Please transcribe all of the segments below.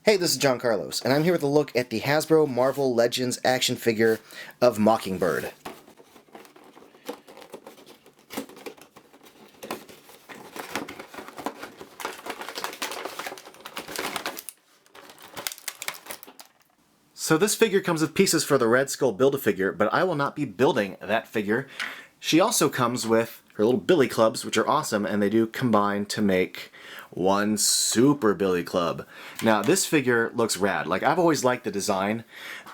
Hey, this is John Carlos, and I'm here with a look at the Hasbro Marvel Legends action figure of Mockingbird. So this figure comes with pieces for the Red Skull Build-A-Figure, but I will not be building that figure. She also comes with her little billy clubs, which are awesome, and they do combine to make one super billy club. Now this figure looks rad. Like, I've always liked the design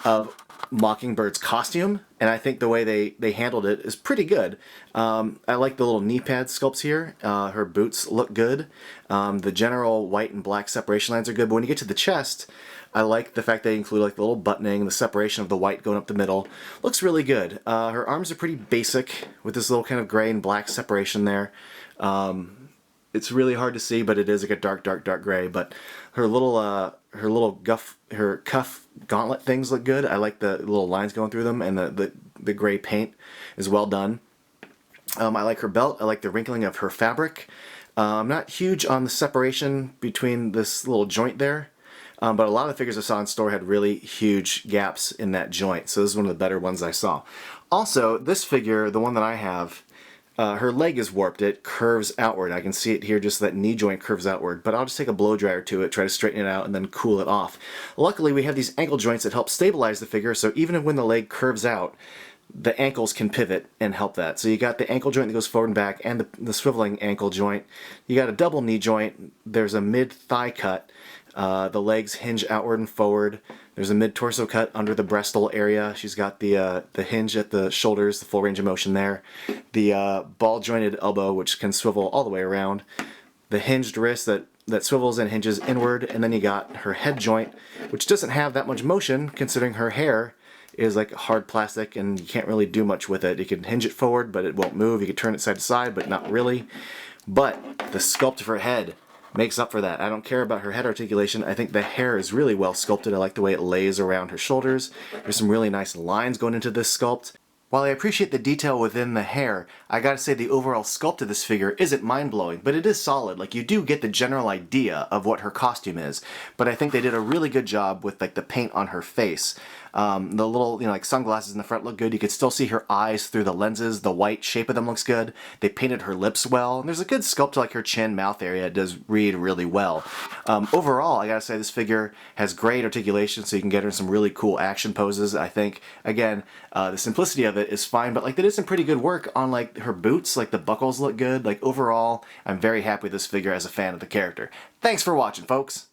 of Mockingbird's costume, and I think the way they handled it is pretty good. I like the little knee pad sculpts here. Her boots look good. The general white and black separation lines are good, but when you get to the chest, I like the fact they include like the little buttoning, the separation of the white going up the middle. Looks really good. Her arms are pretty basic with this little kind of gray and black separation there. It's really hard to see, but it is like a dark gray. But her little cuff gauntlet things look good. I like the little lines going through them, and the gray paint is well done. I like her belt. I like the wrinkling of her fabric. I'm not huge on the separation between this little joint there. But a lot of the figures I saw in store had really huge gaps in that joint, so this is one of the better ones I saw. Also, this figure, the one that I have, her leg is warped. It curves outward. I can see it here, just that knee joint curves outward, but I'll just take a blow dryer to it, try to straighten it out, and then cool it off. Luckily, we have these ankle joints that help stabilize the figure, so even when the leg curves out, the ankles can pivot and help that. So you got the ankle joint that goes forward and back, and the swiveling ankle joint. You got a double knee joint. There's a mid-thigh cut. The legs hinge outward and forward. There's a mid-torso cut under the breastal area. She's got the hinge at the shoulders, the full range of motion there. The ball-jointed elbow, which can swivel all the way around. The hinged wrist that swivels and hinges inward. And then you got her head joint, which doesn't have that much motion, considering her hair is like hard plastic and you can't really do much with it. You can hinge it forward, but it won't move. You can turn it side to side, but not really. But the sculpt of her head makes up for that. I don't care about her head articulation. I think the hair is really well sculpted. I like the way it lays around her shoulders. There's some really nice lines going into this sculpt. While I appreciate the detail within the hair, I gotta say the overall sculpt of this figure isn't mind-blowing, but it is solid. Like, you do get the general idea of what her costume is, but I think they did a really good job with like the paint on her face. The little, like sunglasses in the front look good. You could still see her eyes through the lenses. The white shape of them looks good. They painted her lips well. And there's a good sculpt to like her chin, mouth area. It does read really well. Overall, I gotta say this figure has great articulation, so you can get her in some really cool action poses. I think, again, the simplicity of it is fine, but like they did some pretty good work on like her boots. Like the buckles look good. Like overall, I'm very happy with this figure as a fan of the character. Thanks for watching, folks.